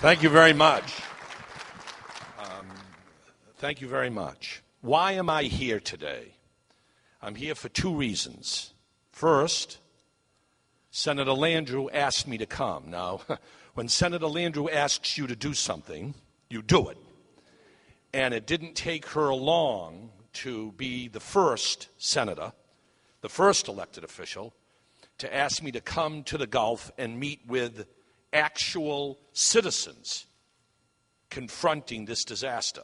Thank you very much. Thank you very much. Why am I here today? I'm here for two reasons. First, Senator Landrieu asked me to come. Now, when Senator Landrieu asks you to do something, you do it. And it didn't take her long to be the first senator, the first elected official, to ask me to come to the Gulf and meet with actual citizens confronting this disaster.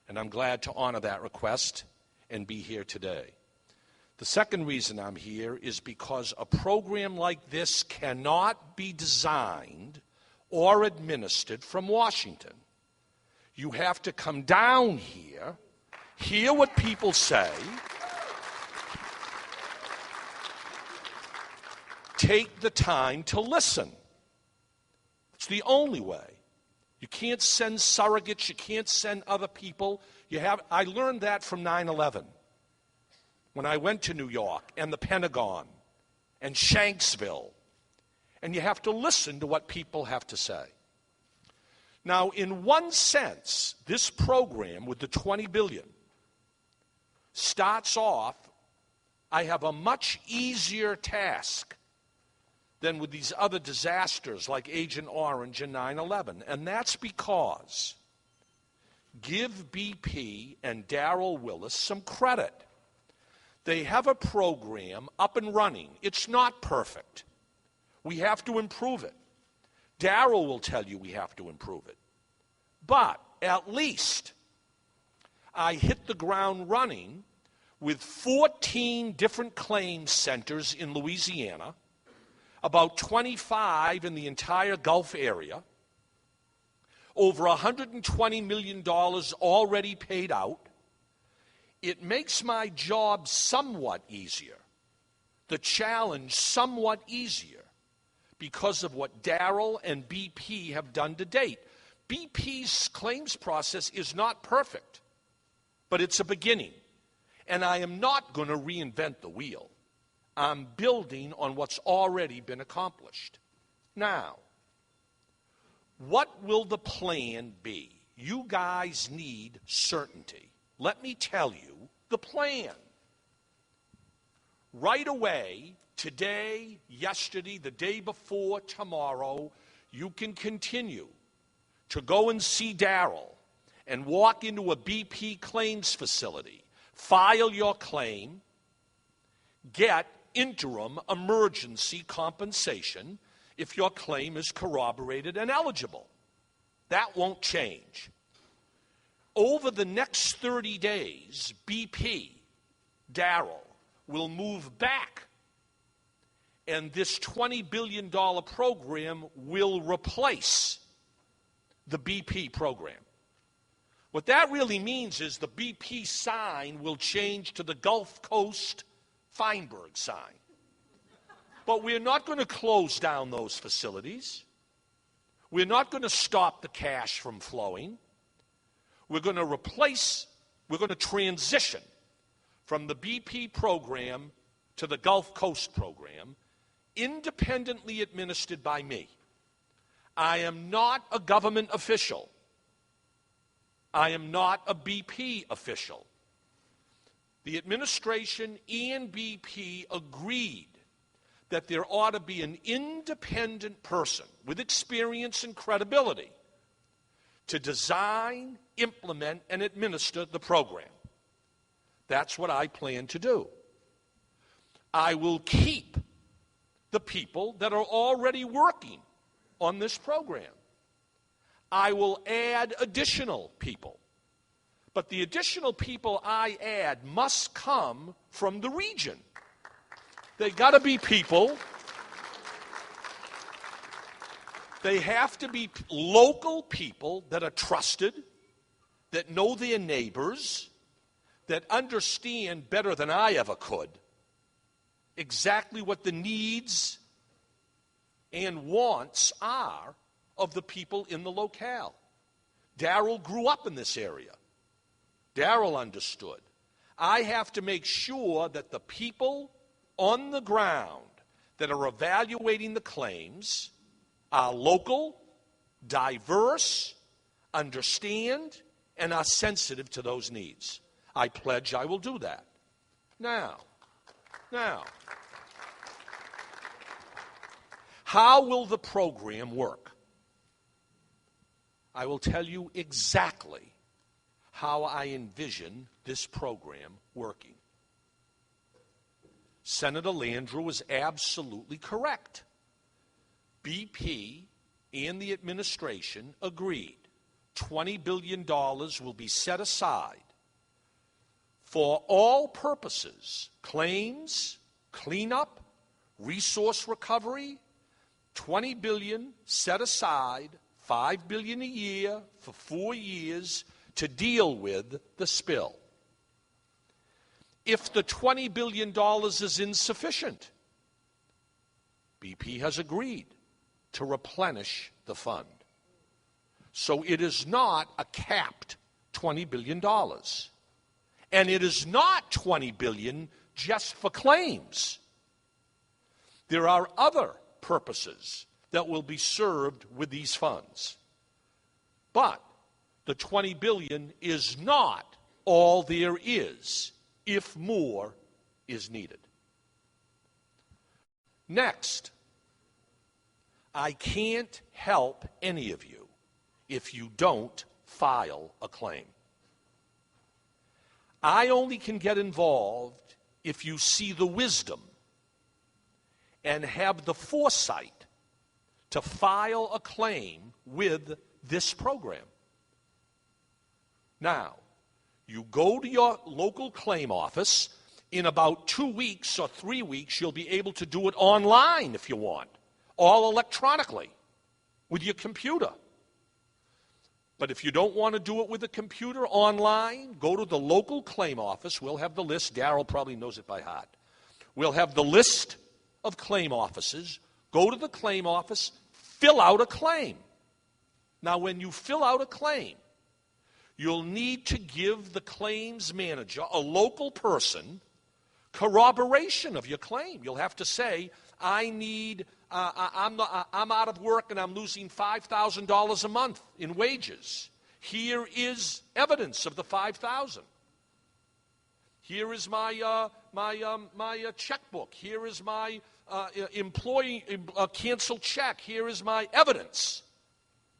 And I'm glad to honor that request and be here today. The second reason I'm here is because a program like this cannot be designed or administered from Washington. You have to come down here, hear what people say, take the time to listen. It's the only way. You can't send surrogates. You can't send other people. I learned that from 9/11 when I went to New York and the Pentagon and Shanksville. And you have to listen to what people have to say. Now, in one sense, this program with the $20 billion starts off, I have a much easier task than with these other disasters like Agent Orange and 9/11. And that's because, give BP and Darrell Willis some credit. They have a program up and running. It's not perfect. We have to improve it. Darrell will tell you we have to improve it. But at least I hit the ground running with 14 different claims centers in Louisiana, about 25 in the entire Gulf area, over $120 million already paid out. It makes my job somewhat easier, the challenge somewhat easier, because of what Darrell and BP have done to date. BP's claims process is not perfect, but it's a beginning. And I am not going to reinvent the wheel. I'm building on what's already been accomplished. Now, what will the plan be? You guys need certainty. Let me tell you the plan. Right away, today, yesterday, the day before, tomorrow, you can continue to go and see Darrell and walk into a BP claims facility, file your claim, get interim emergency compensation if your claim is corroborated and eligible. That won't change. Over the next 30 days, BP, Darrell, will move back, and this $20 billion program will replace the BP program. What that really means is the BP sign will change to the Gulf Coast Feinberg sign. But we're not going to close down those facilities. We're not going to stop the cash from flowing. We're going to transition from the BP program to the Gulf Coast program, independently administered by me. I am not a government official. I am not a BP official. The administration and BP agreed that there ought to be an independent person with experience and credibility to design, implement, and administer the program. That's what I plan to do. I will keep the people that are already working on this program. I will add additional people. But the additional people I add must come from the region. They got to be people. They have to be local people that are trusted, that know their neighbors, that understand better than I ever could exactly what the needs and wants are of the people in the locale. Darrell grew up in this area. Darrell understood. I have to make sure that the people on the ground that are evaluating the claims are local, diverse, understand, and are sensitive to those needs. I pledge I will do that. Now, how will the program work? I will tell you exactly how I envision this program working. Senator Landrieu is absolutely correct. BP and the administration agreed $20 billion will be set aside for all purposes: claims, cleanup, resource recovery. $20 billion set aside, $5 billion a year for 4 years to deal with the spill. If the $20 billion is insufficient, BP has agreed to replenish the fund. So it is not a capped $20 billion. And it is not $20 billion just for claims. There are other purposes that will be served with these funds. But the $20 billion is not all there is if more is needed. Next, I can't help any of you if you don't file a claim. I only can get involved if you see the wisdom and have the foresight to file a claim with this program. Now, you go to your local claim office. In about 2 weeks or 3 weeks, you'll be able to do it online if you want, all electronically with your computer. But if you don't want to do it with a computer online, go to the local claim office. We'll have the list. Darrell probably knows it by heart. We'll have the list of claim offices. Go to the claim office, fill out a claim. Now, when you fill out a claim, you'll need to give the claims manager, a local person, corroboration of your claim. You'll have to say, I'm out of work and I'm losing $5,000 a month in wages. Here is evidence of the $5,000. Here is my checkbook. Here is my employee canceled check. Here is my evidence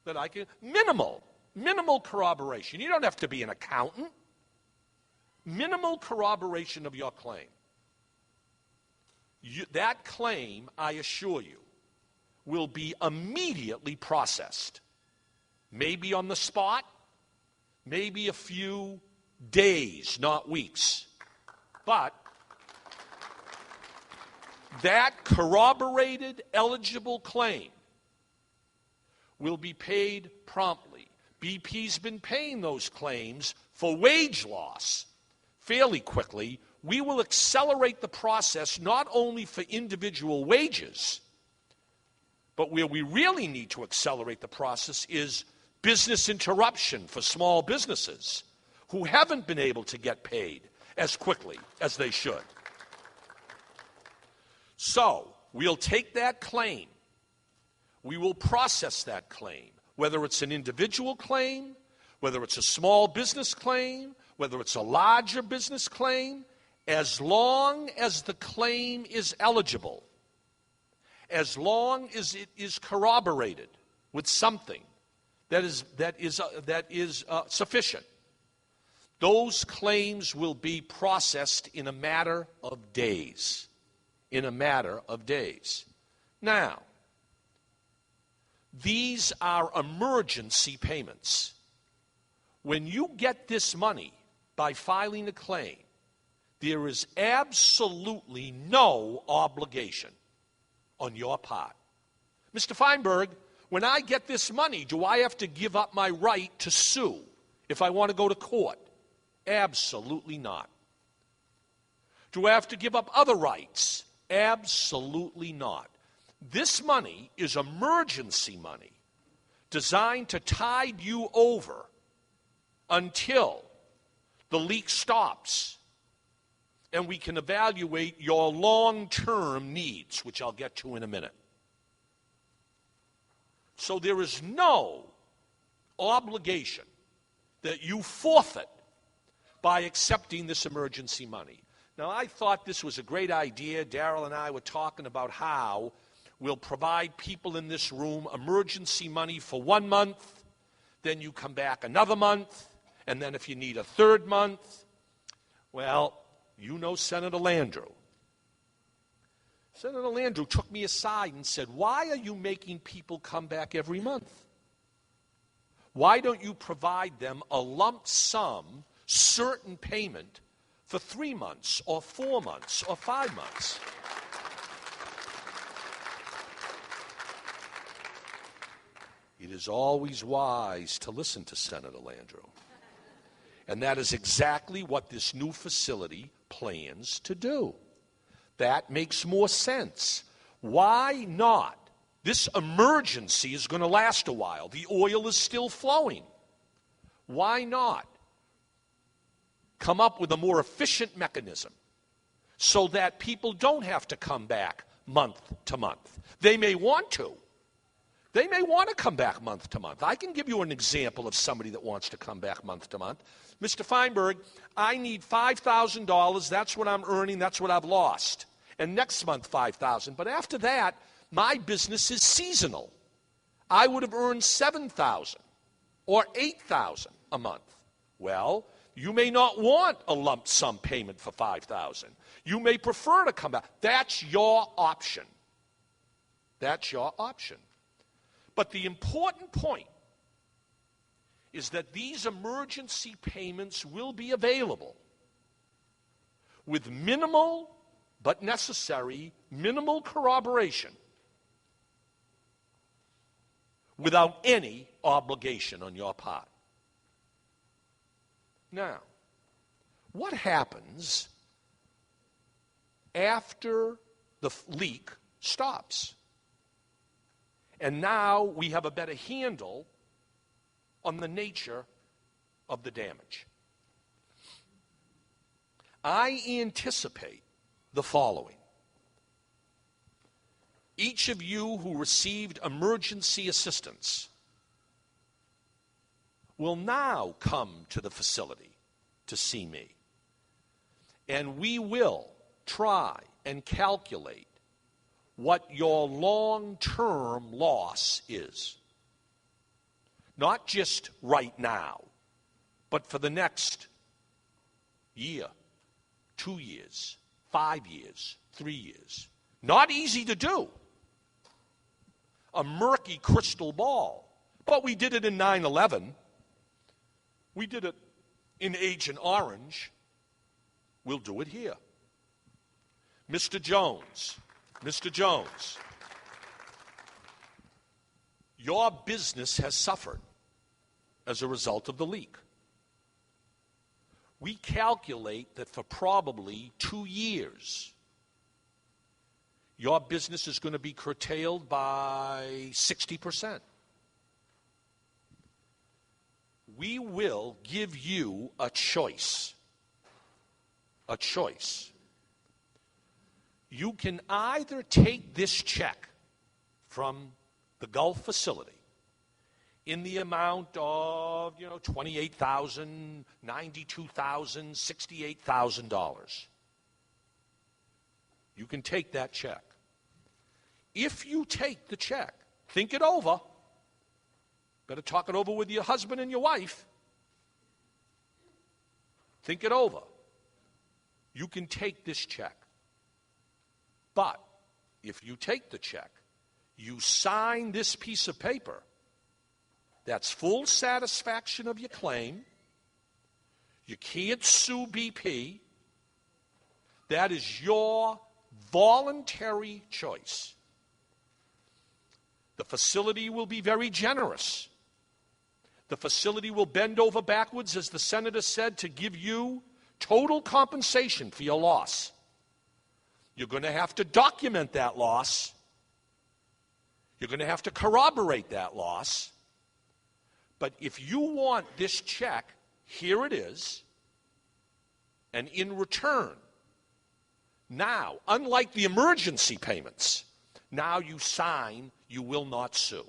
that I can. Minimal corroboration. You don't have to be an accountant. Minimal corroboration of your claim. That claim, I assure you, will be immediately processed. Maybe on the spot, maybe a few days, not weeks. But that corroborated eligible claim will be paid promptly. BP's been paying those claims for wage loss fairly quickly. We will accelerate the process not only for individual wages, but where we really need to accelerate the process is business interruption for small businesses who haven't been able to get paid as quickly as they should. So, we'll take that claim. We will process that claim, whether it's an individual claim, whether it's a small business claim, whether it's a larger business claim, as long as the claim is eligible, as long as it is corroborated with something that is sufficient, those claims will be processed in a matter of days. In a matter of days. Now, these are emergency payments. When you get this money by filing a claim, there is absolutely no obligation on your part. Mr. Feinberg, when I get this money, do I have to give up my right to sue if I want to go to court? Absolutely not. Do I have to give up other rights? Absolutely not. This money is emergency money designed to tide you over until the leak stops and we can evaluate your long-term needs, which I'll get to in a minute. So there is no obligation that you forfeit by accepting this emergency money. Now, I thought this was a great idea. Darrell and I were talking about how we'll provide people in this room emergency money for 1 month, then you come back another month, and then if you need a third month, well, you know Senator Landrieu. Senator Landrieu took me aside and said, why are you making people come back every month? Why don't you provide them a lump sum, certain payment for 3 months or 4 months or 5 months? It is always wise to listen to Senator Landrieu. And that is exactly what this new facility plans to do. That makes more sense. Why not? This emergency is going to last a while. The oil is still flowing. Why not come up with a more efficient mechanism so that people don't have to come back month to month? They may want to. They may want to come back month to month. I can give you an example of somebody that wants to come back month to month. Mr. Feinberg, I need $5,000. That's what I'm earning. That's what I've lost. And next month, $5,000. But after that, my business is seasonal. I would have earned $7,000 or $8,000 a month. Well, you may not want a lump sum payment for $5,000. You may prefer to come back. That's your option. That's your option. But the important point is that these emergency payments will be available with minimal but necessary minimal corroboration without any obligation on your part. Now, what happens after the leak stops? And now we have a better handle on the nature of the damage. I anticipate the following. Each of you who received emergency assistance will now come to the facility to see me. And we will try and calculate what your long-term loss is. Not just right now, but for the next year, 2 years, 5 years, 3 years. Not easy to do. A murky crystal ball. But we did it in 9/11. We did it in Agent Orange. We'll do it here. Mr. Jones, your business has suffered as a result of the leak. We calculate that for probably 2 years, your business is going to be curtailed by 60%. We will give you a choice. A choice. You can either take this check from the Gulf facility in the amount of, $28,000, $92,000, $68,000. You can take that check. If you take the check, think it over. Better talk it over with your husband and your wife. Think it over. You can take this check. But if you take the check, you sign this piece of paper. That's full satisfaction of your claim. You can't sue BP. That is your voluntary choice. The facility will be very generous. The facility will bend over backwards, as the senator said, to give you total compensation for your loss. You're going to have to document that loss. You're going to have to corroborate that loss. But if you want this check, here it is. And in return, now, unlike the emergency payments, now you sign, you will not sue.